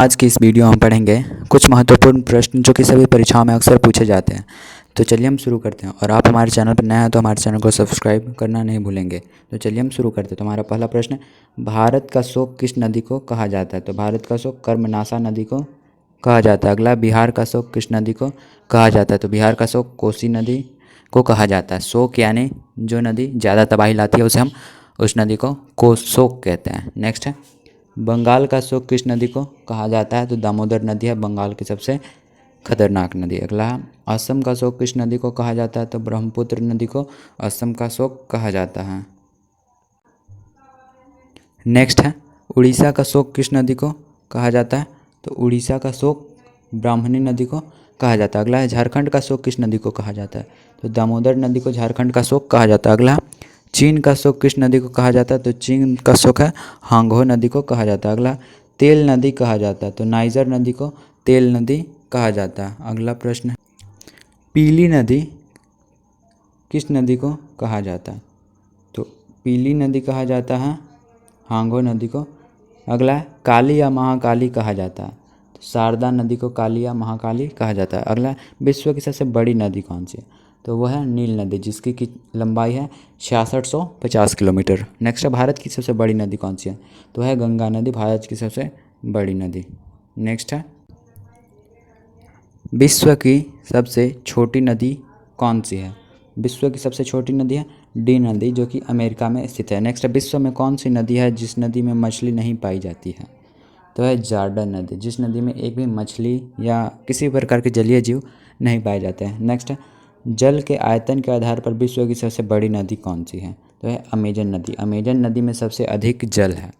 आज की इस वीडियो में हम पढ़ेंगे कुछ महत्वपूर्ण प्रश्न जो कि सभी परीक्षाओं में अक्सर पूछे जाते हैं। तो चलिए हम शुरू करते हैं। और आप हमारे चैनल पर नए हैं तो हमारे चैनल को सब्सक्राइब करना नहीं भूलेंगे। तो चलिए हम शुरू करते हैं। तो हमारा पहला प्रश्न है, भारत का शोक किस नदी को कहा जाता है? तो भारत का शोक कर्मनाशा नदी को कहा जाता है। अगला, बिहार का शोक किस नदी को कहा जाता है? तो बिहार का शोक कोसी नदी को कहा जाता है। शोक यानी जो नदी ज़्यादा तबाही लाती है उसे हम उस नदी को शोक कहते हैं। नेक्स्ट है, बंगाल का शोक किस नदी को कहा जाता है? तो दामोदर नदी है बंगाल की सबसे खतरनाक नदी। अगला, असम का शोक किस नदी को कहा जाता है? तो ब्रह्मपुत्र नदी को असम का शोक कहा जाता है। नेक्स्ट है, उड़ीसा का शोक किस नदी को कहा जाता है? तो उड़ीसा का शोक ब्राह्मणी नदी को कहा जाता है। अगला है, झारखंड का शोक किस नदी को कहा जाता है? तो दामोदर नदी को झारखंड का शोक कहा जाता है। अगला, चीन का शोक किस नदी को कहा जाता है? तो चीन का शोक है हांगहो नदी को कहा जाता है। अगला, तेल नदी कहा जाता है। तो नाइजर नदी को तेल नदी कहा जाता है। अगला प्रश्न है, पीली नदी किस नदी को कहा जाता है? तो पीली नदी कहा जाता है हांगो नदी को। अगला है, काली या महाकाली कहा जाता है? तो शारदा नदी को काली या महाकाली कहा जाता है। अगला, विश्व की सबसे बड़ी नदी कौन सी है? तो वह है नील नदी, जिसकी की लंबाई है 6650 किलोमीटर। नेक्स्ट है, भारत की सबसे बड़ी नदी कौन सी है? तो है गंगा नदी, भारत की सबसे बड़ी नदी। नेक्स्ट है, विश्व की सबसे छोटी नदी कौन सी है? विश्व की सबसे छोटी नदी है डी नदी, जो कि अमेरिका में स्थित है। नेक्स्ट है, विश्व में कौन सी नदी है जिस नदी में मछली नहीं पाई जाती है? तो है जॉर्डन नदी, जिस नदी में एक भी मछली या किसी प्रकार के जलीय जीव नहीं पाए जाते हैं। नेक्स्ट है, जल के आयतन के आधार पर विश्व की सबसे बड़ी नदी कौन सी है? तो है अमेजन नदी, अमेजन नदी में सबसे अधिक जल है।